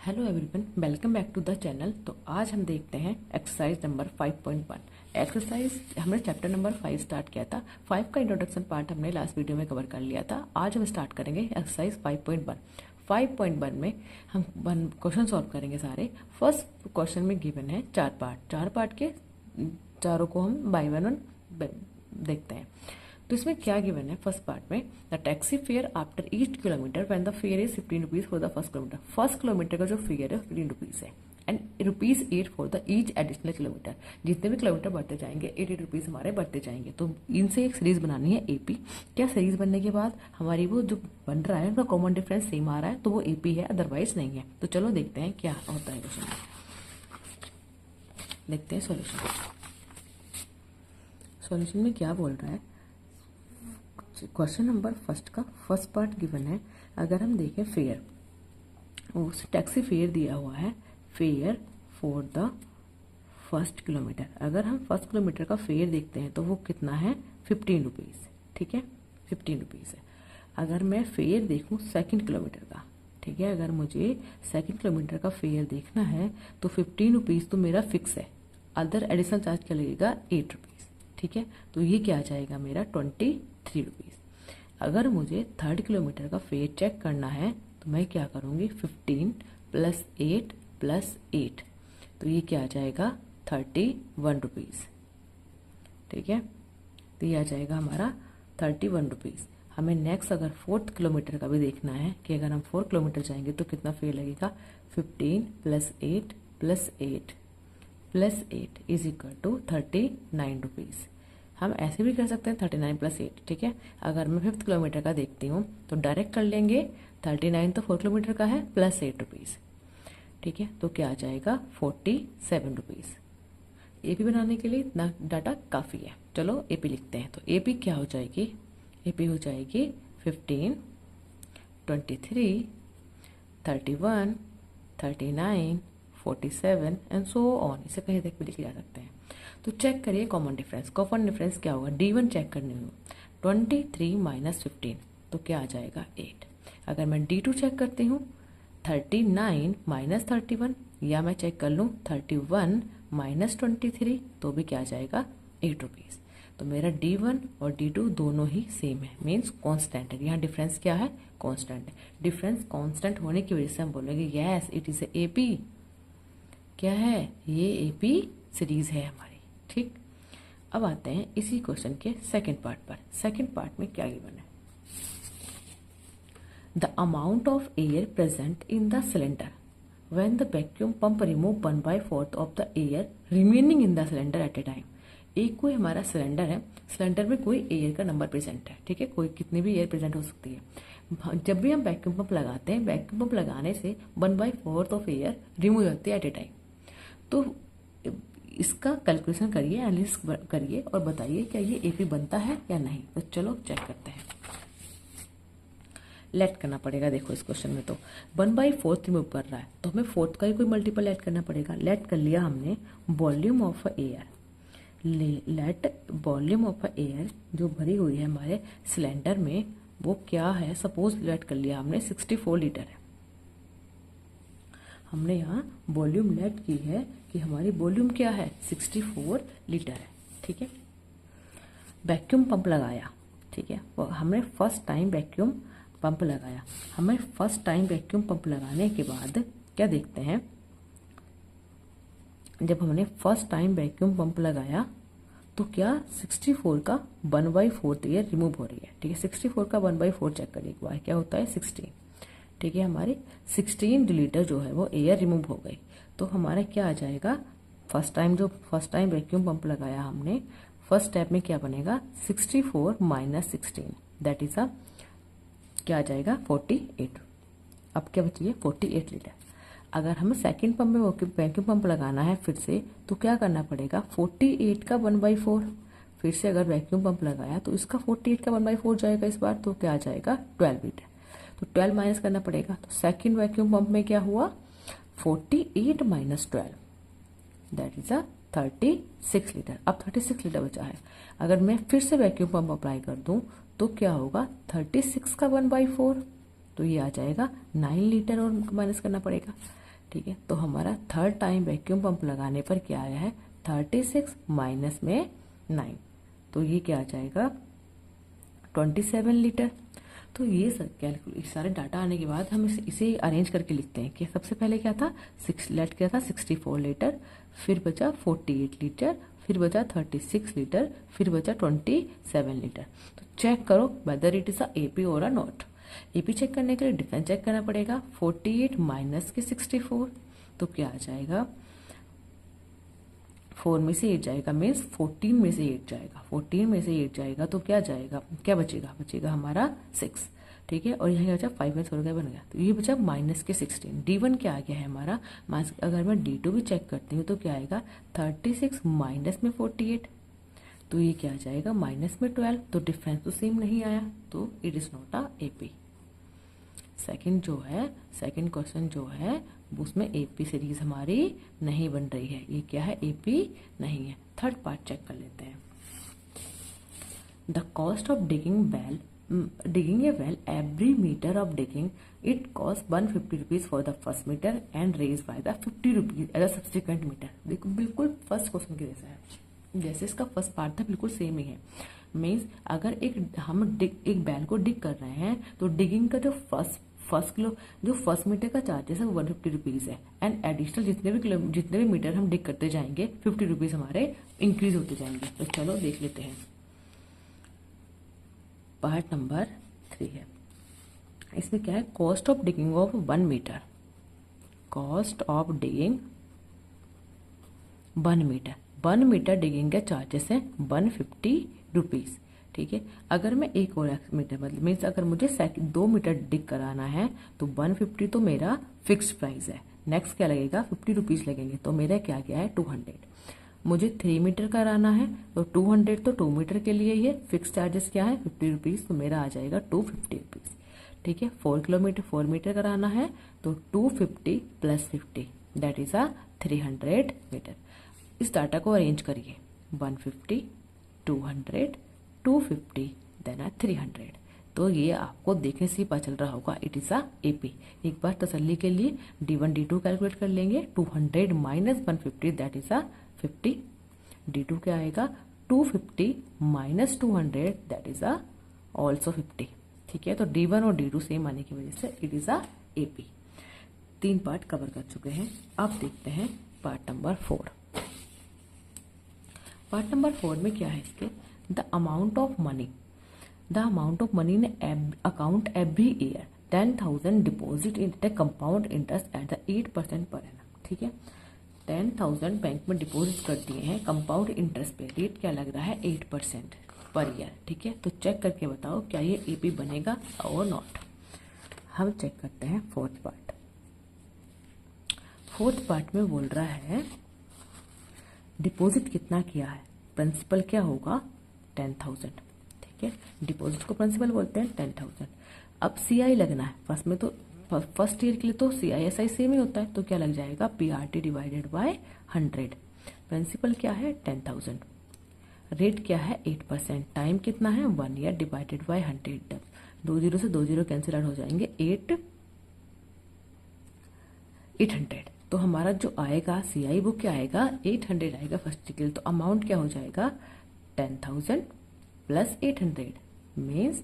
Hello everyone, welcome back to the channel. तो आज हम देखते हैं एक्सरसाइज नंबर 5.1। एक्सरसाइज हमने चैप्टर नंबर 5 स्टार्ट किया था। 5 का इंट्रोडक्शन पार्ट हमने लास्ट वीडियो में कवर कर लिया था। आज हम स्टार्ट करेंगे एक्सरसाइज 5.1। 5.1 में हम क्वेश्चन सॉल्व करेंगे सारे। फर्स्ट क्वेश्चन में गिवन है चार पार्ट के चारों को हम बाय वन देखते हैं। तो इसमें क्या गिवन है फर्स्ट पार्ट में, the taxi fare after each kilometre when the fair is 15 rupees for the first kilometre. First kilometre का जो फेयर है 15 रुपीज है and ₹8 for the each additional kilometre. जितने भी किलोमीटर बढ़ते जाएंगे 8 रुपीज हमारे बढ़ते जाएंगे। तो इनसे एक सीरीज बनानी है एपी। क्या सीरीज बनने के बाद हमारी वो जो बन रहा है उनका कॉमन डिफरेंस सेम आ रहा है तो वो एपी है, अदरवाइज नहीं है। तो चलो देखते हैं क्या होता है क्वेश्चन में। देखते हैं सॉल्यूशन में क्या बोल रहा है। क्वेश्चन नंबर फर्स्ट का फर्स्ट पार्ट गिवन है। अगर हम देखें फेयर, उस टैक्सी फेयर दिया हुआ है, fair for the first kilometre. अगर हम फर्स्ट किलोमीटर का फेयर देखते हैं तो वो कितना है 15 रुपीज। ठीक है, 15 रुपीज है। अगर मैं फेयर देखूं सेकंड किलोमीटर का, ठीक है, अगर मुझे सेकंड किलोमीटर का फेयर देखना है तो 15 रुपीज तो मेरा फिक्स है, अदर एडिशनल चार्ज क्या लगेगा 8 रुपीज। ठीक है, तो ये क्या आ जाएगा मेरा 23 रुपीज। अगर मुझे थर्ड किलोमीटर का फेयर चेक करना है तो मैं क्या करूंगी 15 प्लस 8 प्लस 8, तो ये क्या आ जाएगा 31 रुपीज। ठीक है, तो ये आ जाएगा हमारा 31 रुपीज। हमें नेक्स्ट अगर फोर्थ किलोमीटर का भी देखना है कि अगर हम 4 किलोमीटर जाएंगे तो कितना फेयर लगेगा 15 plus 8 plus 8 plus 8 is equal to 39 rupees. हम ऐसे भी कर सकते हैं 39 प्लस 8। ठीक है, अगर मैं 5th किलोमीटर का देखती हूँ तो डायरेक्ट कर लेंगे 39 तो 4 किलोमीटर का है प्लस 8 रुपीज। ठीक है, तो क्या आ जाएगा 47 रुपीज। एपी बनाने के लिए इतना डाटा काफी है। चलो एपी लिखते हैं। तो एपी क्या हो जाएगी, एपी हो जाएगी 15, 23, 31, 39, 47 एंड सो ऑन। इसे कहीं तक भी लिखे जा सकते हैं। तो चेक करिए कॉमन डिफरेंस। कॉमन डिफरेंस क्या होगा, D1 चेक करने में 23 माइनस 15 तो क्या आ जाएगा 8। अगर मैं D2 चेक करती हूँ 39 माइनस 31, या मैं चेक कर लूँ 31 माइनस 23 तो भी क्या आ जाएगा 8 रुपीज। तो मेरा D1 और D2 दोनों ही सेम है, मीन्स कॉन्स्टेंट है। यहाँ डिफरेंस क्या है, कॉन्स्टेंट है। डिफरेंस कॉन्स्टेंट होने की वजह से हम बोलेंगे यस इट इज एपी। क्या है ये, एपी सीरीज है हमारी। ठीक, अब आते हैं इसी क्वेश्चन के सेकंड पार्ट पर। सेकंड पार्ट में क्या गिवन है, the amount of air present in the cylinder when the vacuum pump remove 1/4 of the air remaining in the cylinder eight A time. एक कोई हमारा सिलेंडर है, सिलेंडर में कोई एयर का नंबर प्रेजेंट है। ठीक है, कोई कितनी भी एयर प्रेजेंट हो सकती है। जब भी हम वैक्यूम पंप लगाते हैं, वैक्यूम पंप लगाने से 1/4 ऑफ एयर रिमूव होती है एट ए टाइम। तो इसका कैलकुलेशन करिए, एनालिसिस करिए और बताइए क्या ये एपी बनता है या नहीं। तो चलो चेक करते हैं। लेट करना पड़ेगा। देखो इस क्वेश्चन में तो 1/4 रिमूव कर रहा है तो हमें फोर्थ का ही कोई मल्टीपल ऐड करना पड़ेगा। लेट कर लिया हमने volume of air. Let volume of air जो भरी हुई है हमारे सिलेंडर में वो क्या है, सपोज लेट कर लिया हमने 64 लीटर है। हमने यहाँ वॉल्यूम लेट की है कि हमारी वॉल्यूम क्या है 64 लीटर है। ठीक है, वैक्यूम पंप लगाया। ठीक है, हमने फर्स्ट टाइम वैक्यूम पंप लगाया। हमें फर्स्ट टाइम वैक्यूम पंप लगाने के बाद क्या देखते हैं, जब हमने फर्स्ट टाइम वैक्यूम पंप लगाया तो क्या 64 का 1/4 एयर रिमूव हो रही है। ठीक है, 64 का 1/4 चेक करिए एक बार, क्या होता है 16। ठीक है, हमारी 16 लीटर जो है वो एयर रिमूव हो गई। तो हमारा क्या आ जाएगा, फर्स्ट टाइम वैक्यूम पंप लगाया हमने, फर्स्ट स्टेप में क्या बनेगा 64 माइनस 16 दैट इज क्या आ जाएगा 48। अब क्या बचिए 48 लीटर। अगर हमें सेकंड पंप में वैक्यूम पंप लगाना है फिर से तो क्या करना पड़ेगा 48 का 1/4। फिर से अगर वैक्यूम पंप लगाया तो इसका 48 का 1/4 जाएगा इस बार, तो क्या आ जाएगा 12 लीटर। तो 12 माइनस करना पड़ेगा। तो सेकंड वैक्यूम पंप में क्या हुआ 48 माइनस 12 दैट इज 36 लीटर। अब 36 लीटर बचा है। अगर मैं फिर से वैक्यूम पंप अप्लाई कर दूं तो क्या होगा 36 का 1/4, तो ये आ जाएगा 9 लीटर और माइनस करना पड़ेगा। ठीक है। तो हमारा थर्ड टाइम वैक्यूम पंप लगाने पर क्या आया है, 36 माइनस में 9, तो ये क्या आ जाएगा 27 लीटर। तो ये सारे डाटा आने के बाद हम इसे अरेंज करके लिखते हैं कि सबसे पहले क्या था, 64 लीटर, फिर बचा 48 लीटर, फिर बचा 36 लीटर, फिर बचा 27 लीटर। तो चेक करो whether it is a AP और अ नॉट। एपी चेक करने के लिए डिफरेंस चेक करना पड़ेगा, 48 माइनस के 64, तो क्या आ जाएगा 4 में से 8 जाएगा, मीन्स 14 में से 8 जाएगा, 14 में से 8 जाएगा तो क्या जाएगा, क्या बचेगा, बचेगा हमारा 6, ठीक है। और यहाँ क्या बचा 5 में छोड़ गया, बन गया, तो ये बचा माइनस के 16। D1 क्या आ गया है हमारा, अगर मैं D2 भी चेक करती हूँ तो क्या आएगा 36 माइनस में 48, तो ये क्या आ जाएगा माइनस में 12, तो डिफरेंस तो सेम नहीं आया, तो it is not a AP. Second question जो है उसमें एपी सीरीज हमारी नहीं बन रही है, ये क्या है एपी नहीं है। थर्ड पार्ट चेक कर लेते हैं। The cost of digging a well, every meter of digging it costs 150 rupees for the first meter and raised by the 50 rupees as a subsequent meter। देखो बिल्कुल फर्स्ट क्वेश्चन के जैसा है, जैसे इसका फर्स्ट पार्ट था बिल्कुल सेम ही है। मीन्स अगर एक बैल को डिग कर रहे हैं तो डिगिंग का जो फर्स्ट मीटर का चार्जेस है वो 150 रुपीज है, एंड एडिशनल जितने भी मीटर हम डिग करते जाएंगे 50 रुपीज हमारे इंक्रीज होते जाएंगे। तो चलो देख लेते हैं। पार्ट नंबर 3 है, इसमें क्या है, cost of digging of 1 metre, cost of digging 1 metre digging के चार्जेस है 150 रुपीज, ठीक है। अगर मैं एक और मीटर मतलब मीन्स अगर मुझे 2 मीटर डिग कराना है तो 150 तो मेरा फिक्स्ड प्राइस है। नेक्स्ट क्या लगेगा 50 रुपीज लगेंगे, तो मेरा क्या गया है 200। मुझे 3 मीटर कराना है तो 200, तो 2 मीटर के लिए ये फिक्स चार्जेस क्या है 50 रुपीज, तो मेरा आ जाएगा 250 रुपीज, ठीक है। 4 मीटर कराना है तो 250 plus 50 that is a 300 metre. इस डाटा को अरेंज करिए, 150, 200, 250 देन 300, तो ये आपको देखने से ही पता चल रहा होगा इट इज अ एपी। एक बार तसल्ली के लिए D1 D2 कैलकुलेट कर लेंगे, 200 minus 150 that is a 50, D2 क्या आएगा 250 minus 200 that is a also 50, ठीक है। तो D1 और D2 सेम आने की वजह से it is a AP. 3 part cover कर चुके हैं, अब देखते हैं पार्ट नंबर 4। पार्ट नंबर 4 में क्या है इसके, the amount of money in account every year 10,000 deposit in the compound interest at the 8% per annum, ठीक है। 10,000 बैंक में डिपॉजिट कर दिए हैं कंपाउंड इंटरेस्ट पे, रेट क्या लग रहा है 8% पर ईयर, ठीक है। तो चेक करके बताओ क्या ये एपी बनेगा और नॉट। हम चेक करते हैं फोर्थ पार्ट में बोल रहा है डिपॉजिट कितना किया है, प्रिंसिपल क्या होगा 10,000, ठीक है। डिपॉजिट को प्रिंसिपल बोलते हैं 10,000। अब सीआई लगना है, फर्स्ट ईयर के लिए तो CISI सेम ही होता है, तो क्या लग जाएगा PRT डिवाइडेड बाय 100। प्रिंसिपल क्या है 10,000, रेट क्या है 8%, टाइम कितना है 1 ईयर डिवाइडेड बाय 100। 2 जीरो से 2 जीरो कैंसिल आउट हो जाएंगे, 800। तो हमारा जो आएगा CI वो क्या आएगा 800 आएगा फर्स्ट के लिए। तो अमाउंट क्या हो जाएगा 10,000 प्लस 800 मीन्स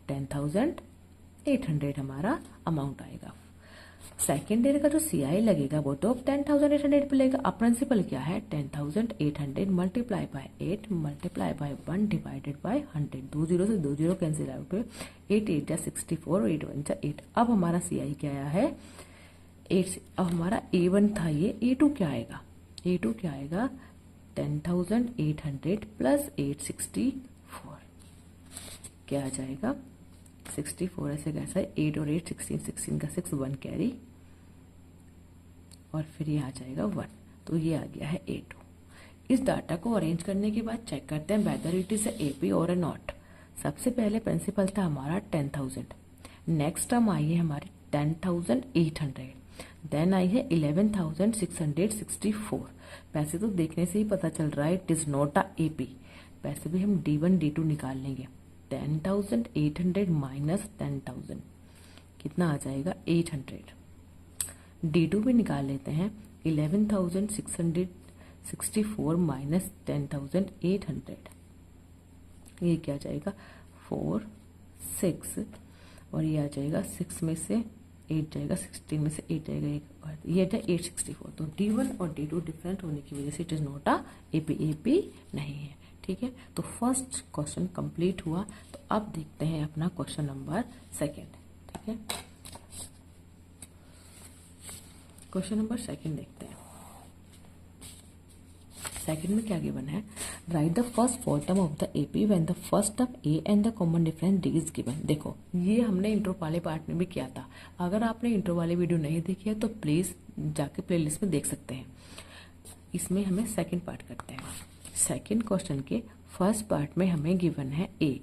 10,800 हमारा अमाउंट आएगा। सेकेंड ईयर का जो CI लगेगा वो तो 10,800 पे लगेगा। अब प्रिंसिपल क्या है 10,800 multiply by 8 multiply by 1 divided by 100। 2 zero से 2 जीरो कैंसिल आउट हुए, 8 8 जा 64, 8 1 जा 8। अब हमारा CI क्या आया है 8। अब हमारा A1 था, ये A2 क्या आएगा, A2 क्या आएगा 10,800 प्लस 864, क्या आ जाएगा 64, ऐसे कैसा है 8 और 8 16, 16 का 6 1 कैरी और फिर ये आ जाएगा 1, तो ये आ गया है A2। इस डाटा को अरेंज करने के बाद चेक करते हैं वेदर इट इज एपी और ए नॉट। सबसे पहले प्रिंसिपल था हमारा 10,000, नेक्स्ट टर्म आई है हमारी 10,800, देन आई है 11,664। पैसे तो देखने से ही पता चल रहा है it is not a AP. पैसे भी हम D1 D2 निकाल लेंगे, 10,800 माइनस 10,000 कितना आ जाएगा 800, D2 भी निकाल लेते हैं। 11,664 माइनस 10,800, ये क्या आ जाएगा 4 6, और ये आ जाएगा 6 में से 8 जाएगा, 16 में से 8 जाएगा, एक ये था 864। तो D1 और D2 डिफरेंट होने की वजह से it is not a AP नहीं है। ठीक है, तो फर्स्ट क्वेश्चन कंप्लीट हुआ। तो अब देखते हैं अपना क्वेश्चन नंबर सेकंड। ठीक है, क्वेश्चन नंबर सेकंड देखते हैं। सेकंड में क्या गिवन है, right the first four term of the AP when the first term A and the common difference D is given. देखो ये हमने इंट्रो वाले पार्ट में भी किया था। अगर आपने इंट्रो वाली वीडियो नहीं देखी है तो प्लीज जाके प्लेलिस्ट में देख सकते हैं। इसमें हमें सेकंड पार्ट करते हैं। सेकंड क्वेश्चन के फर्स्ट पार्ट में हमें गिवन है A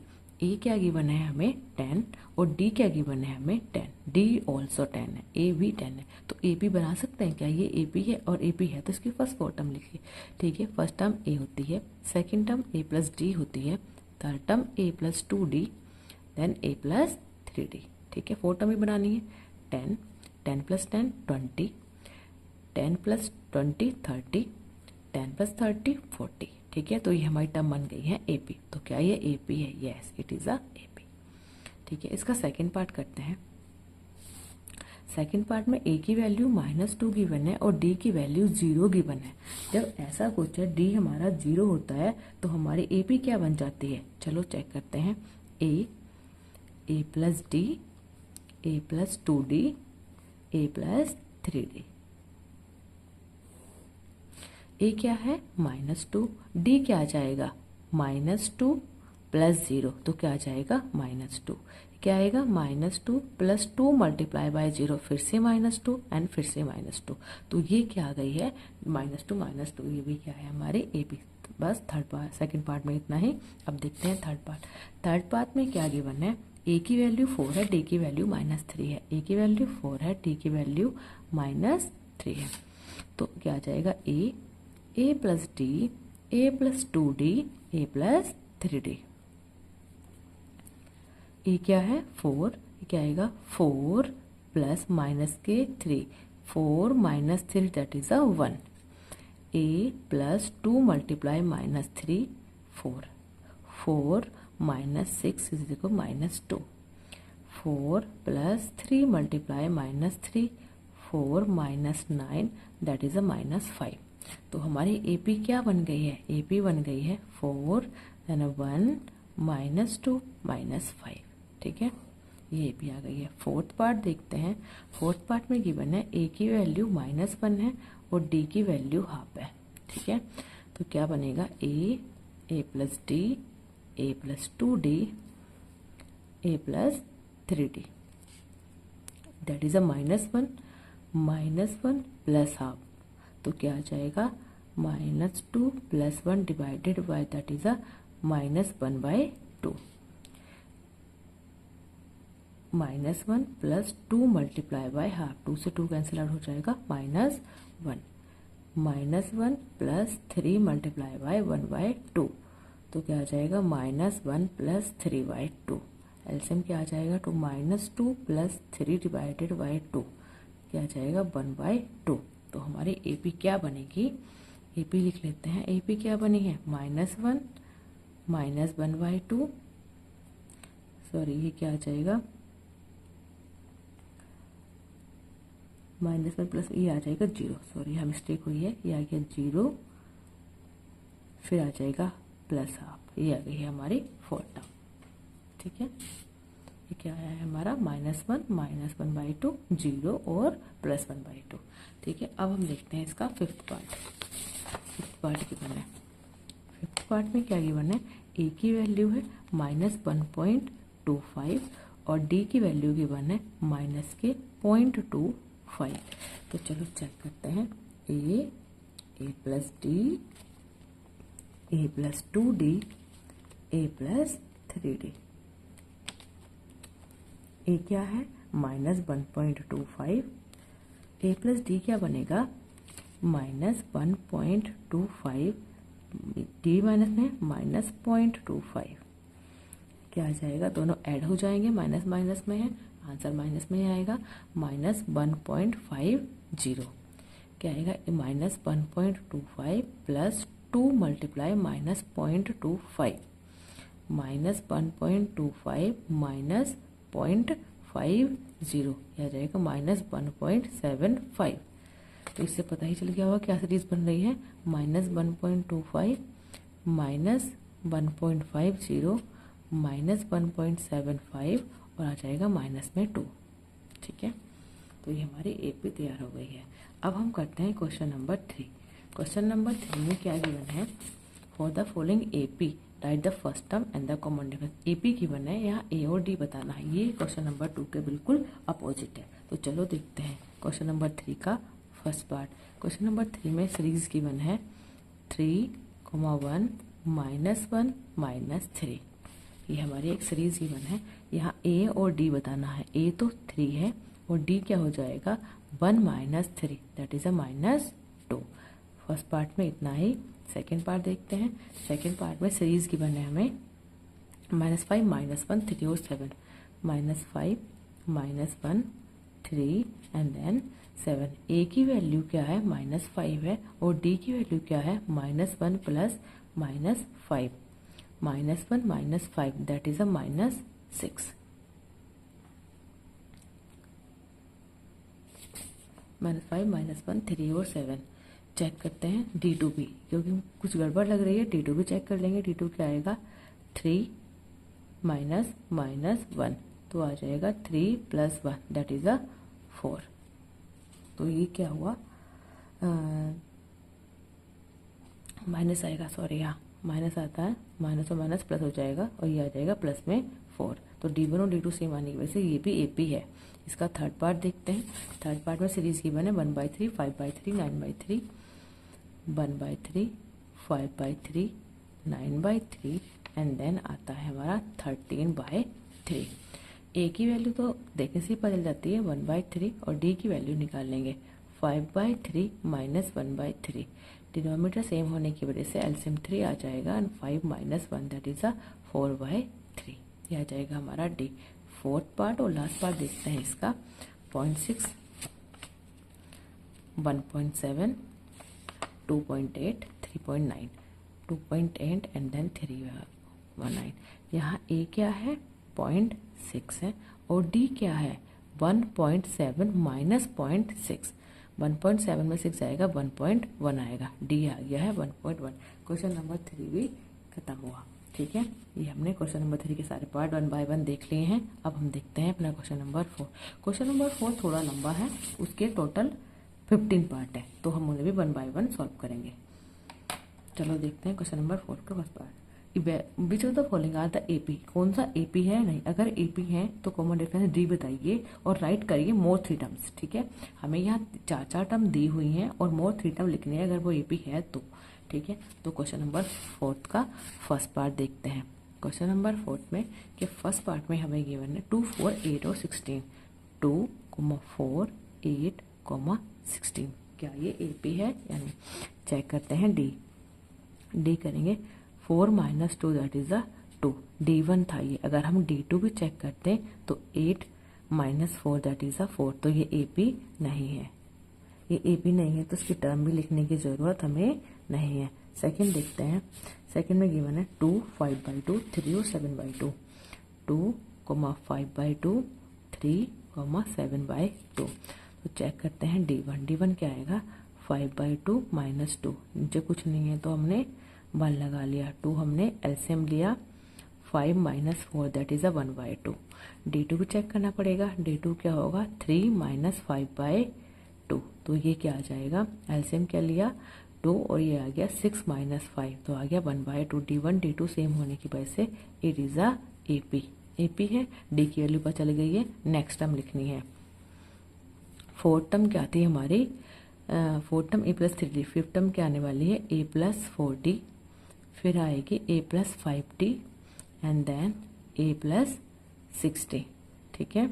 क्या गिवन है हमें 10, और D क्या गिवन है हमें 10, D ऑल्सो 10 है, A भी 10 है। तो AP बना सकते हैं क्या, ये AP है और AP है तो इसकी फर्स्ट फोर टर्म लिखिए। ठीक है, फर्स्ट टर्म A होती है, second term A plus D होती है, third term A plus 2D, then A plus 3D। ठीक है, फोर टर्म ही बनानी है। 10 10 प्लस 10 20, 10 प्लस 20 30, 10 प्लस 30 40। ठीक है, तो ये हमारी टर्म बन गई है AP। तो क्या ये AP है, yes it is a AP। ठीक है, इसका सेकंड पार्ट करते हैं। सेकंड पार्ट में A की वैल्यू -2 गिवन है और D की वैल्यू 0 गिवन है। जब ऐसा कुछ है D हमारा 0 होता है तो हमारी AP क्या बन जाती है, चलो चेक करते हैं। A plus D, A plus 2D, A plus 3D। A क्या है -2, D क्या आ जाएगा -2 प्लस 0, तो क्या आ जाएगा -2। क्या आएगा -2 प्लस 2 मल्टीप्लाई बाय 0, फिर से -2 एंड फिर से -2। तो ये क्या आ गई है -2, ये भी क्या है हमारे AP। बस थर्ड पार्ट सेकंड पार्ट में इतना ही। अब देखते हैं थर्ड पार्ट। थर्ड पार्ट में क्या गिवन है, A की वैल्यू 4 है, D की वैल्यू -3 है। A की वैल्यू 4 है, D की वैल्यू -3 है। तो क्या आ जाएगा A plus D, A plus 2D, A plus 3D। A क्या है 4, क्या आएगा 4 प्लस माइनस के 3, 4 minus 3 that is a 1। A plus 2 multiply -3 4, 4 minus 6 is equal -2, 4 plus 3 multiply -3 4 minus 9 that is अ -5। तो हमारी AP क्या बन गई है, AP बन गई है 4 देन 1 -2 -5। ठीक है, ये AP आ गई है। फोर्थ पार्ट देखते हैं। फोर्थ पार्ट में गिवन है A की वैल्यू -1 है और D की वैल्यू हाफ है। ठीक है, तो क्या बनेगा A plus D, A plus 2D, A plus 3D that is a -1 plus half. तो क्या आ जाएगा -2 plus 1 divided by that is a -1/2। -1 plus 2 multiply by half, 2 से 2 कैंसिल आउट हो जाएगा -1, -1 प्लस 3 मल्टीप्लाई बाय 1/2। तो क्या आ जाएगा -1 प्लस 3/2। एलसीएम क्या आ जाएगा, तो -2 प्लस 3 डिवाइडेड बाय 2 क्या आ जाएगा 1/2। तो हमारी AP क्या बनेगी, AP लिख लेते हैं। AP क्या बनी है -1 -1/2, सॉरी ये क्या आ जाएगा -1 प्लस ये आ जाएगा 0, सॉरी यहाँ मिस्टेक हुई है, ये आ गया 0, फिर आ जाएगा प्लस हाफ, ये आ गई है हमारी फोर्थ टर्म। ठीक है, ये क्या आया है हमारा -1 -1/2 0 और +1/2। ठीक है, अब हम देखते हैं इसका fifth part. Fifth part given है। फिफ्थ पार्ट में क्या गिवन है, A की वैल्यू है -1.25 और D की वैल्यू गिवन है -0.25। तो चलो चेक करते हैं। A plus D, A plus 2D, A plus 3D। A क्या है -1.25, A प्लस D क्या बनेगा -1.25, D माइनस में -0.25, क्या आ जाएगा, दोनों ऐड हो जाएंगे, माइनस माइनस में है आंसर माइनस में ही आएगा, -1.50 क्या आएगा, -1.25 प्लस 2 मल्टीप्लाई -0.25, -1.25 माइनस 0.50 यह आ जाएगा -1.75। तो इससे पता ही चल गया होगा क्या सीरीज बन रही है, -1.25 -1.50 -1.75 और आ जाएगा माइनस में 2। ठीक है, तो ये हमारी एपी तैयार हो गई है। अब हम करते हैं क्वेश्चन नंबर 3। क्वेश्चन नंबर 3 में क्या गिवन है, for the following AP right the first term and the common difference. AP given है, यहाँ ए और डी बताना है। ये क्वेश्चन नंबर 2 के बिल्कुल अपोजिट है। तो चलो देखते हैं क्वेश्चन नंबर 3 का फर्स्ट पार्ट। क्वेश्चन नंबर 3 में सीरीज गिवन है 3, 1 -1 -3। ये हमारी एक सीरीज गिवन है। यहाँ ए और डी बताना है। ए तो 3 है और डी क्या हो जाएगा, 1 -3 दैट इज -2। फर्स्ट पार्ट में इतना ही। सेकेंड पार्ट देखते हैं। सेकेंड पार्ट में सीरीज गिवन है हमें -5 -1 3 और 7, -5 -1 3 एंड देन 7। ए की वैल्यू क्या है, -5 है और डी की वैल्यू क्या है, -1 प्लस -5, -1 -5 दैट इज -6। -5 -1 3 और 7 चेक करते हैं। D2 भी, क्योंकि कुछ गड़बड़ लग रही है, D2 भी चेक कर लेंगे। D2 क्या आएगा, 3 -1 तो आ जाएगा 3 + 1 दैट इज 4। तो ये क्या हुआ, माइनस आएगा, सॉरी यहाँ माइनस आता है, माइनस और माइनस प्लस हो जाएगा और ये आ जाएगा प्लस में 4। तो D1 और D2 सेम आने की वजह से ये भी AP है। इसका थर्ड पार्ट देखते हैं। थर्ड पार्ट में सीरीज गिवन है 1/3 5/3 9/3, 1/3 5/3 9/3 एंड देन आता है हमारा 13/3। ए की वैल्यू तो देखने से ही पता चल जाती है 1/3 और डी की वैल्यू निकाल लेंगे 5/3 -1/3। डिनोमिनेटर सेम होने की वजह से एलसीएम 3 आ जाएगा एंड 5 - 1 दैट इज 4/3। यह आ जाएगा हमारा डी। फोर्थ पार्ट और लास्ट पार्ट देखते हैं इसका। 0.6 1.7 2.8 3.9 2.8 एंड देन 3.9। यहाँ ए क्या है, 0.6 है और डी क्या है, 1.7 माइनस 0.6। 1.7 में 6 आएगा, 1.1 आएगा। डी आ गया है 1.1। क्वेश्चन नंबर 3 भी खत्म हुआ। ठीक है, ये हमने क्वेश्चन नंबर 3 के सारे पार्ट 1 बाय 1 देख लिए हैं। अब हम देखते हैं अपना क्वेश्चन नंबर 4। क्वेश्चन नंबर 4 थोड़ा लंबा है, उसके टोटल 15 पार्ट है, तो हम उन्हें भी 1 बाय 1 सॉल्व करेंगे। चलो देखते हैं क्वेश्चन नंबर 4 का first part. Which of the following are the AP. कौन सा एपी है, नहीं, अगर एपी है तो कॉमन डिफरेंस डी बताइए और राइट करिए मोर 3 टर्म्स। ठीक है, हमें यहाँ 4 टर्म दी हुई हैं और मोर 3 टर्म लिखने हैं अगर वो एपी है तो। ठीक है, तो क्वेश्चन नंबर 4 का फर्स्ट पार्ट देखते हैं। क्वेश्चन नंबर 4 में कि फर्स्ट पार्ट में हमें गिवन है 2 4 8 और 16। 2, 4 8, 16। क्या ये एपी है या नहीं, चेक करते हैं। डी करेंगे 4 - 2 दैट इज 2। D1 था ये, अगर हम D2 भी चेक करते हैं तो 8 - 4 दैट इज 4। तो ये एपी नहीं है, ये एपी नहीं है तो इसकी टर्म भी लिखने की जरूरत हमें नहीं है। सेकंड देखते हैं। सेकंड में गिवन है 2 5/2 3 और 7/2। 2, 5/2 3, 7/2। तो चेक करते हैं D1 क्या आएगा, 5/2 - 2। नीचे कुछ नहीं है तो हमने 1 लगा लिया। 2 हमने एलसीएम लिया, 5 - 4 दैट इज 1/2। D2 भी चेक करना पड़ेगा। D2 क्या होगा, 3 - 5/2। तो ये क्या आ जाएगा, एलसीएम क्या लिया 2 और ये आ गया 6 - 5 तो आ गया 1/2। D1 D2 सेम होने की वजह से इट इज एपी है। डी की वैल्यू पता चल गई है। नेक्स्ट टर्म लिखनी है। फोर्थ टर्म क्या थी हमारी, fourth term a + 3d। Fifth term क्या आने वाली है, a + 4d। फिर आएगी a + 5d and then a + 6d। ठीक है,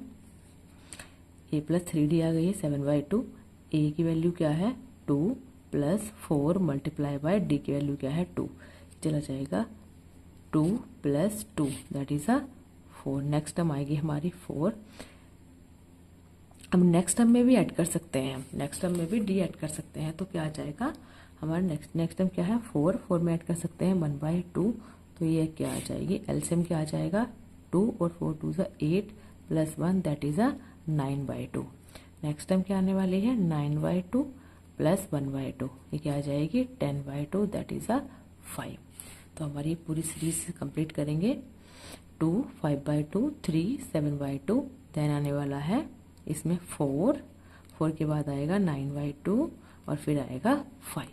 a + 3d आ गई है 7/2। a की वैल्यू क्या है 2 + 4 × d की वैल्यू क्या है 2। चला जाएगा 2 + 2 दैट इज 4। नेक्स्ट टर्म आएगी हमारी 4। अब नेक्स्ट टर्म में भी ऐड कर सकते हैं, हम नेक्स्ट टर्म में भी डी ऐड कर सकते हैं, तो क्या आ जाएगा हमारा नेक्स्ट टर्म क्या है 4 में ऐड कर सकते हैं 1/2, तो ये क्या आ जाएगी एलसीएम क्या आ जाएगा 2 और 4 2 8 plus 1 that is 9/2। Next term क्या आने वाली है 9/2 प्लस 1/2, ये क्या आ जाएगी 10/2 दैट इज 5। तो हमारी पूरी सीरीज कंप्लीट करेंगे 2 5/2 3 7/2, देन आने वाला है इसमें 4 के बाद आएगा 9/2 और फिर आएगा 5।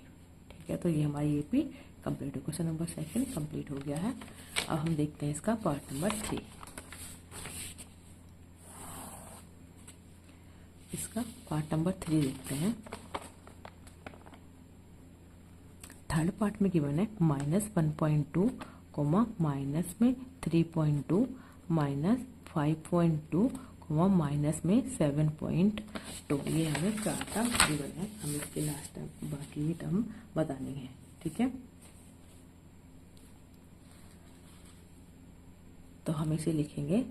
ठीक है, तो ये हमारी एपी कंप्लीट है। क्वेश्चन नंबर 2 कंप्लीट हो गया है। अब हम देखते हैं इसका पार्ट नंबर 3। इसका पार्ट नंबर 3 देखते हैं। थर्ड पार्ट में गिवन है -1.2 माइनस में 3.2 -5.2 माइनस में 7.2। ये हमें 4 टर्म गिवन है, हम इसके लास्ट टर्म बाकी टर्म बतानी है। ठीक है, तो हम इसे लिखेंगे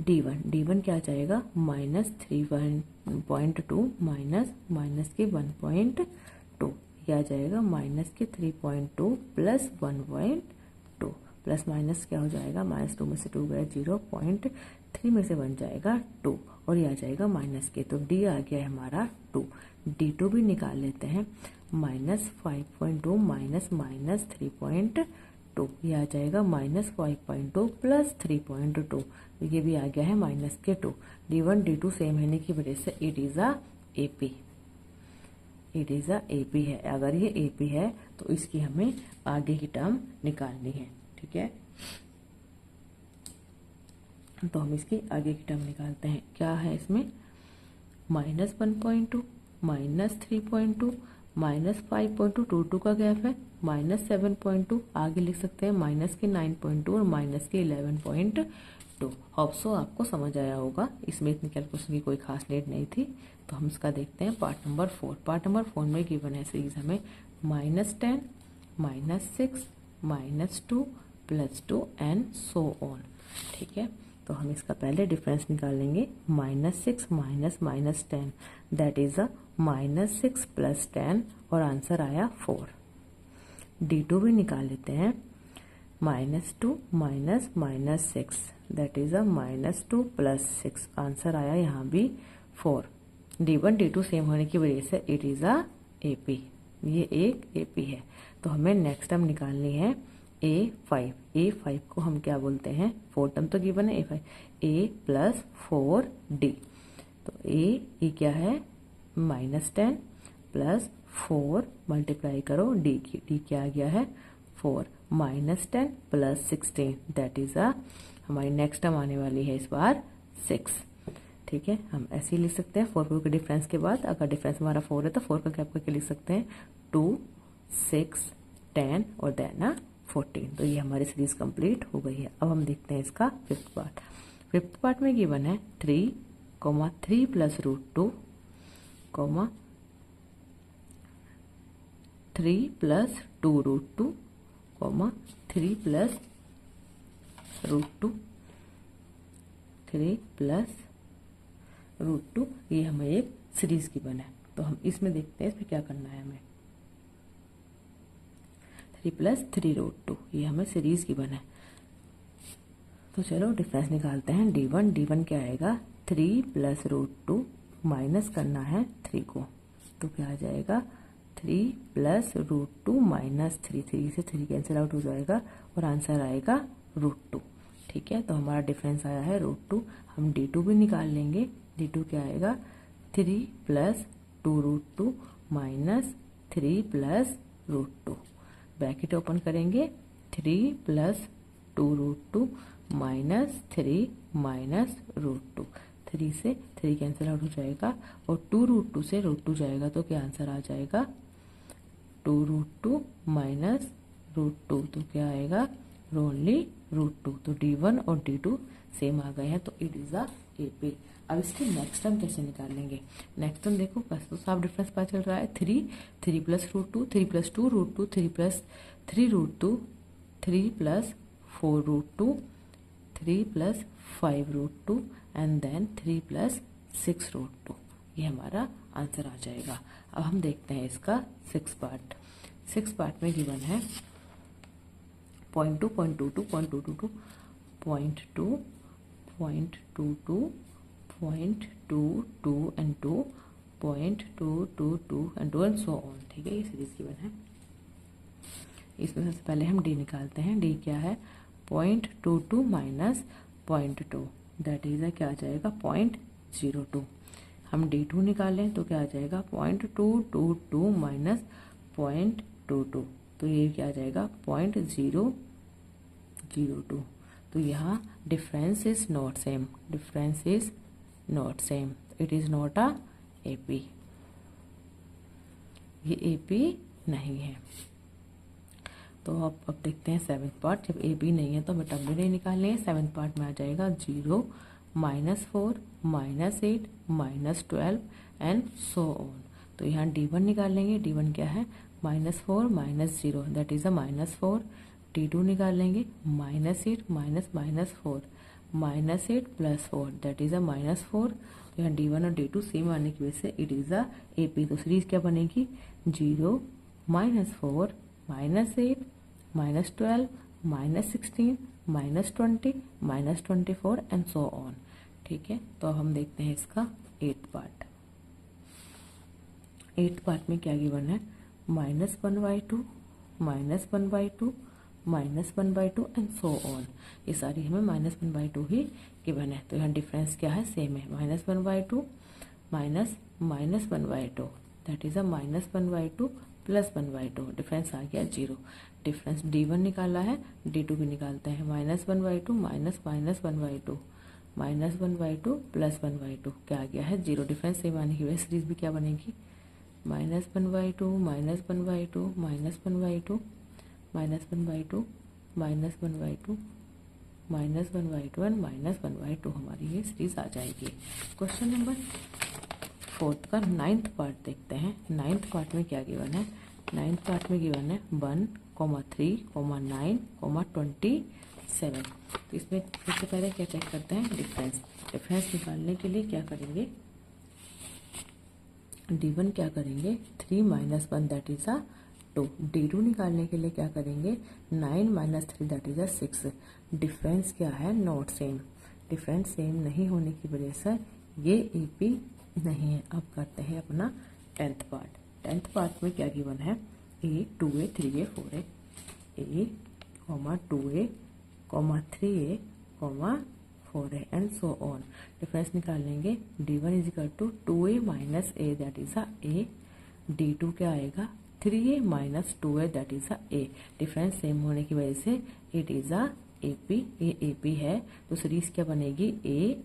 D1 क्या आ जाएगा -3.2 माइनस के 1.2, क्या आ जाएगा माइनस के 3.2 प्लस 1.2, प्लस माइनस क्या हो जाएगा -2 में से 2 गया 0.3 में से 1 जाएगा 2 और ये आ जाएगा माइनस के, तो D आ गया है हमारा 2। D2 भी निकाल लेते हैं -5.2 माइनस 3.2, ये आ जाएगा -5.2 प्लस 3.2, ये भी आ गया है माइनस के 2। D1 D2 सेम होने की वजह से इट इज अ AP है। अगर ये AP है तो इसकी हमें आगे की टर्म निकालनी है। ठीक है, तो हम इसकी आगे की टर्म निकालते हैं। क्या है इसमें -1.2 -3.2 -5.2 2 का गैप है -7.2, आगे लिख सकते हैं माइनस के 9.2 और माइनस के 11.2। होप सो आपको समझ आया होगा, इसमें इतनी कैलकुलेशन की कोई खास नीड नहीं थी। तो हम इसका देखते हैं पार्ट नंबर 4। पार्ट नंबर 4 में गिवन है सीरीज हमें -10 -6 -2 +2 एंड सो ऑन। ठीक है, तो हम इसका पहले डिफरेंस निकालेंगे -6 minus 10 that is a -6 plus 10 और आंसर आया 4। D2 भी निकाल लेते हैं -2 minus 6 that is a -2 plus 6, answer आया यहाँ भी 4। D1 D2 सेम होने की वजह से इट इज अ AP, ये एक AP है। तो हमें नेक्स्ट टर्म निकालनी है A5 को हम क्या बोलते हैं 4 टर्म तो गिवन है A5 A प्लस 4D, तो ये क्या है -10 प्लस 4 मल्टीप्लाई करो D की, D क्या आ गया है 4 -10 प्लस 16 दैट इज अ हमारी नेक्स्ट टर्म आने वाली है इस बार 6। ठीक है, हम ऐसे ही लिख सकते हैं 4 के डिफरेंस के बाद, अगर डिफरेंस हमारा 4 है तो 4 का गैप करके लिख सकते हैं 2 6 10 और देन 14। तो ये हमारी सीरीज कंप्लीट हो गई है। अब हम देखते हैं इसका फिफ्थ पार्ट में गिवन है 3 प्लस √2 3 प्लस 2√2 3 प्लस √2 3 प्लस √2, ये हमें एक सीरीज गिवन है। तो हम इसमें देखते हैं इसमें क्या करना है हमें 3 प्लस 3√2, ये हमें सीरीज गिवन है। तो चलो डिफरेंस निकालते हैं D1 क्या आएगा 3 प्लस √2 माइनस करना है 3 को, तो क्या आ जाएगा 3 प्लस √2 माइनस 3 से 3 कैंसिल आउट हो जाएगा और आंसर आएगा √2। ठीक है, तो हमारा डिफरेंस आया है √2। हम D2 भी निकाल लेंगे। D2 क्या आएगा 3 plus 2√2 minus 3 plus √2, bracket open करेंगे 3 प्लस 2√2 माइनस 3 माइनस √2, 3 से 3 कैंसिल आउट हो जाएगा और 2√2 से √2 जाएगा तो क्या आंसर आ जाएगा 2√2 माइनस √2, तो क्या आएगा ओनली √2। तो D1 और D2 सेम आ गए हैं, तो इट इज अ AP। अब इसकी नेक्स्ट टर्म कैसे निकालेंगे, नेक्स्ट टर्म देखो तो साफ डिफरेंस पता चल रहा है 3 plus √2 3 plus 2√2 3 plus 3√2 3 plus 4√2 3 plus 5√2 and then 3 + 6√2, ये हमारा आंसर आ जाएगा। अब हम देखते हैं इसका 6 पार्ट। 6 पार्ट में गिवन है 0.2, 0.22, 0.222, 0.2, 0.22, 0.22 and 2, 0.222 and 2 and so on, ठीक है, ये सीरीज गिवन है। इसमें सबसे पहले हम डी निकालते हैं। डी क्या है? 0.22 माइनस 0.2, दैट इज क्या आ जाएगा? 0.02। हम D2 निकालें तो क्या आ जाएगा? 0.222 माइनस 0.22, तो ये क्या आ जाएगा? 0.002। तो यहाँ difference is not same, difference is not same, it is not a AP, ये AP नहीं है। तो अब देखते हैं 7th पार्ट। जब AP नहीं है तो हमें टर्म भी नहीं निकालनी है। 7th पार्ट में आ जाएगा 0, -4, -8, -12 एंड सो ऑन। तो यहाँ D1 निकालेंगे। D1 क्या है? -4 -0, दैट इज अ -4। D2 निकालेंगे। -8 माइनस -4, -8 + 4, दैट इज अ -4। तो यहाँ D1 और D2 सेम आने की वजह से इट इज अ AP। तो सीरीज क्या बनेगी? 0, -4, -8, -12, -16, -20, -24 एंड सो ऑन, ठीक है। तो अब हम देखते हैं इसका 8th पार्ट। 8th पार्ट में क्या गिवन है? -1/2, -1/2, -1/2 एंड सो ऑन। ये सारी हमें -1/2 ही गिवन है। तो यहाँ डिफरेंस क्या है? सेम है, -1/2 minus -1/2, that is a -1/2 + 1/2, difference आ गया 0। डिफरेंस D1 निकाला है, D2 भी निकालते हैं। -1/2 माइनस -1/2, -1/2 + 1/2, क्या आ गया है? 0। डिफरेंस सेम आने की वजह से सीरीज भी क्या बनेगी? -1/2, -1/2, -1/2, -1/2, -1/2, -1/2 एंड -1/2 हमारी ये सीरीज आ जाएगी। क्वेश्चन नंबर 4th का 9th पार्ट देखते हैं। 9th पार्ट में क्या गिवन है? 9th पार्ट में गिवन है 1, 3, 9, 27। तो इसमें सबसे पहले क्या चेक करते हैं? डिफरेंस। डिफरेंस निकालने के लिए क्या करेंगे? D1 क्या करेंगे? 3 - 1, दैट इज अ 2। D2 निकालने के लिए क्या करेंगे? 9 - 3, दैट इज अ 6। डिफरेंस क्या है? Not same. डिफरेंस सेम नहीं होने की वजह से ये AP नहीं है। अब करते हैं अपना 10th पार्ट। 10th पार्ट में क्या गिवन है? A, 2A, 3A, 4A, A, 2A, 3A, 4A and so on. Difference निकालेंगे। D1 = 2A - A, that is a A। D2 क्या आएगा? 3A - 2A, that is a A। Difference same होने की वजह से इट इज अ AP, ये AP है। तो सीरीज क्या बनेगी? A,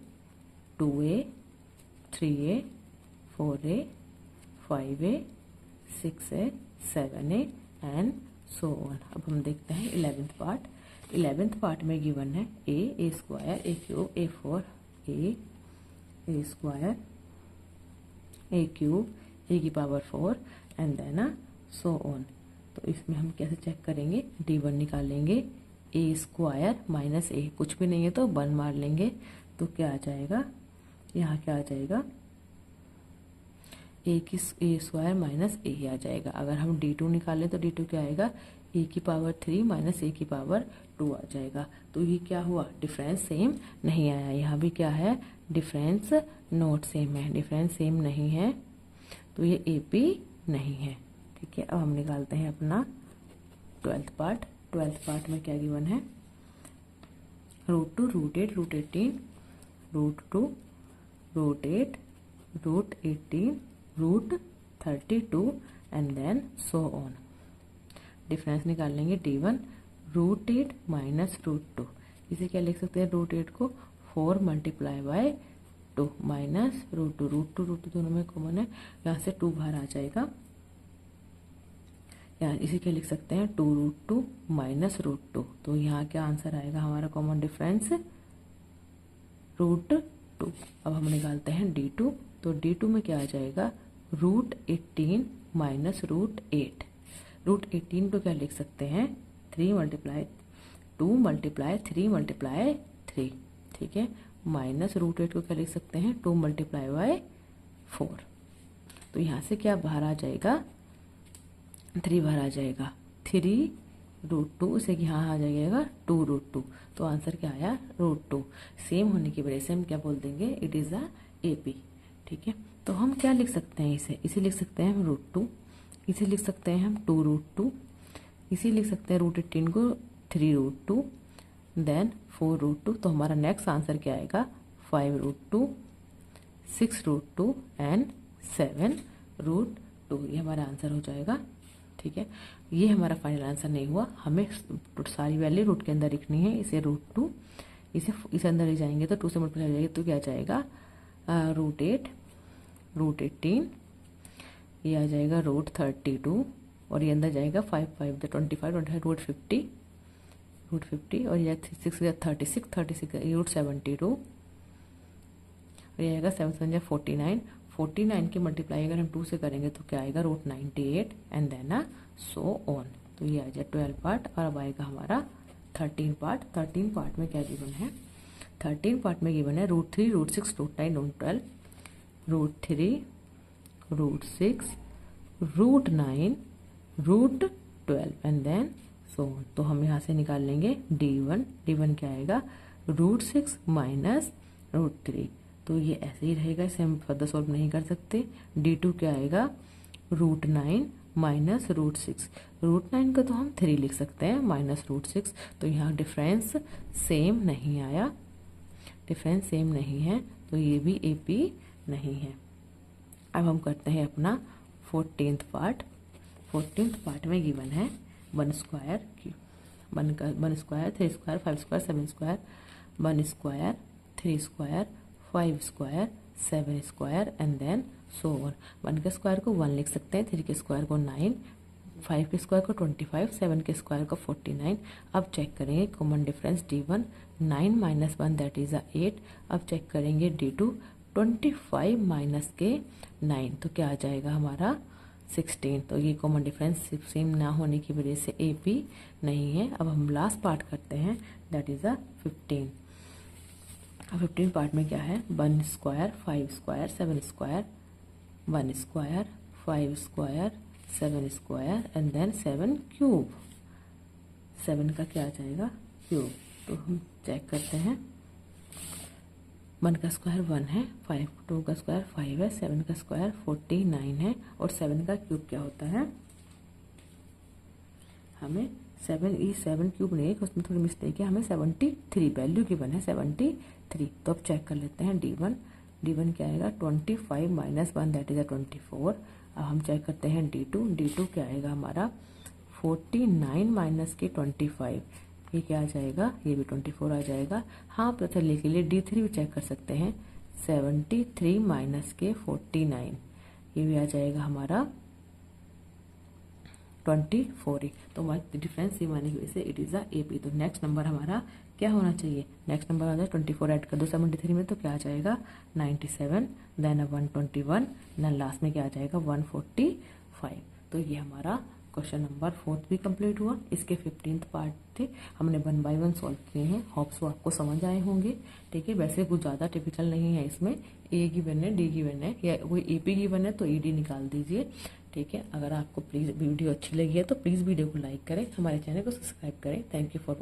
2A, 3A, 4A, 5A, 6A, 7A and so on. अब हम देखते हैं 11th पार्ट। 11th पार्ट में गिवन है A square, A cube, A4, A square, A cube, A⁴ and then so on. तो इसमें हम कैसे चेक करेंगे? D1 निकालेंगे। A स्क्वायर माइनस A, कुछ भी नहीं है तो 1 मार लेंगे, तो क्या आ जाएगा? यहाँ क्या आ जाएगा? A स्क्वायर माइनस A ही आ जाएगा। अगर हम D2 निकालें तो D2 क्या आएगा? A⁴ माइनस A⁴ आ जाएगा। तो ये क्या हुआ? डिफरेंस सेम नहीं आया। यहाँ भी क्या है? डिफरेंस नॉट सेम है, डिफरेंस सेम नहीं है, तो ये AP नहीं है, ठीक है। अब हम निकालते हैं अपना 12th पार्ट। 12th पार्ट में क्या गिवन है? √2, √8, √18, √2, √8, √18, √32 and then so on. Difference निकाल लेंगे। D1 √8 माइनस √2, इसे क्या लिख सकते हैं? √8 को 4 × 2 माइनस √2, √2 दोनों में कॉमन है, यहाँ से 2 बाहर आ जाएगा। यहाँ इसे क्या लिख सकते हैं? 2√2 माइनस √2। तो यहाँ क्या आंसर आएगा हमारा? Common difference √2। अब हम निकालते हैं D2। तो D2 में क्या आ जाएगा? √18 माइनस √8। √18 को क्या लिख सकते हैं? 3 × 2 × 3 × 3, ठीक है, माइनस रूट 8 को क्या लिख सकते हैं 2 मल्टीप्लाई बाय 4। तो यहाँ से क्या बाहर आ जाएगा 3 बाहर आ जाएगा 3 रूट 2 से यहाँ आ जाएगा 2 रूट 2। तो आंसर क्या आया रूट 2। सेम होने की वजह से हम क्या बोल देंगे इट इज़ अ AP। ठीक है, तो हम क्या लिख सकते हैं इसे लिख सकते हैं हम रूट 2, इसे लिख सकते हैं हम 2 रूट 2, इसे लिख सकते हैं रूट 18 को 3 रूट 2, देन 4 रूट 2। तो हमारा नेक्स्ट आंसर क्या आएगा 5 रूट 2, 6 रूट 2 एंड 7 रूट 2। ये हमारा आंसर हो जाएगा। ठीक है, ये हमारा फाइनल आंसर नहीं हुआ, हमें सारी वैल्यू रूट के अंदर लिखनी है। इसे रूट 2 इसे अंदर ले जाएंगे तो 2 से मल्टीप्लाई हो जाएगी तो क्या आ जाएगा रूट 8, रूट 18, ये आ जाएगा रूट 32 और ये अंदर जाएगा 5 5 25 रूट 50 और ये 6 36 रूट 72 और ये आएगा 7 7 49 के मल्टीप्लाई अगर हम 2 से करेंगे तो क्या आएगा root 98 and then so on. तो ये आ जाए 12 पार्ट। और अब आएगा हमारा 13 पार्ट। 13 पार्ट में क्या गिवन है 13 पार्ट में गिवन है root 3 root 6 root 9 root 12 root 3 root 6 root 9 root 12 and then so on. तो हम यहाँ से निकाल लेंगे D1 क्या आएगा रूट 6 माइनस रूट 3। तो ये ऐसे ही रहेगा, इसे हम फर्दर सॉल्व नहीं कर सकते। D2 क्या आएगा रूट 9 माइनस रूट 6। रूट 9 का तो हम 3 लिख सकते हैं माइनस रूट 6। तो यहाँ डिफरेंस सेम नहीं आया, डिफरेंस सेम नहीं है, तो ये भी AP नहीं है। अब हम करते हैं अपना 14th पार्ट। 14th पार्ट में गिवन है 1 square 3 square 5 square 7 square 1 square 3 square 5 square 7 square and then so on. 1 के स्क्वायर को 1 लिख सकते हैं, 3 के स्क्वायर को 9, 5 के स्क्वायर को 25, 7 के स्क्वायर को 49। अब चेक करेंगे common difference D1 9 minus 1 that is 8। अब चेक करेंगे D2 25 माइनस के 9 तो क्या आ जाएगा हमारा 16। तो ये कॉमन डिफरेंस सेम ना होने की वजह से AP नहीं है। अब हम लास्ट पार्ट करते हैं दैट इज 15। अब 15 पार्ट में क्या है 1 square 5 square 7 square 1 square 5 square 7 square and then 7 cube. 7 का क्या आ जाएगा क्यूब। तो हम चेक करते हैं 1 का स्क्वायर 1 है, 2 का स्क्वायर 5 है, 7 का स्क्वायर 49 है और 7 का क्यूब क्या होता है हमें 7 क्यूब नहीं, उसमें थोड़ी मिस्टेक है, हमें 73 वैल्यू गिवन है 73। तो अब चेक कर लेते हैं D1 क्या आएगा 25 माइनस 1 दैट इज 24। अब हम चेक करते हैं D2 क्या आएगा हमारा 49 माइनस के 25, ये क्या आ जाएगा ये भी 24 आ जाएगा। हाँ पता चलने के लिए D3 भी चेक कर सकते हैं 73 माइनस के 49, ये भी आ जाएगा हमारा 24। तो हमारा डिफरेंस ये माने की वजह से इट इज़ AP। तो नेक्स्ट नंबर हमारा क्या होना चाहिए, नेक्स्ट नंबर आ जाए 24 ऐड कर दो 73 में तो क्या आ जाएगा 97 देन 121 देन लास्ट में क्या आ जाएगा 145। तो ये हमारा क्वेश्चन नंबर 4 भी कंप्लीट हुआ। इसके 15th पार्ट थे, हमने 1 बाय 1 सॉल्व किए हैं। होप्स वो आपको समझ आए होंगे। ठीक है, वैसे कुछ ज़्यादा टिपिकल नहीं है इसमें, A गिवन है D गिवन है या कोई AP गिवन है तो ED निकाल दीजिए। ठीक है, अगर आपको प्लीज़ वीडियो अच्छी लगी है तो प्लीज़ वीडियो को लाइक करें, हमारे चैनल को सब्सक्राइब करें। Thank you for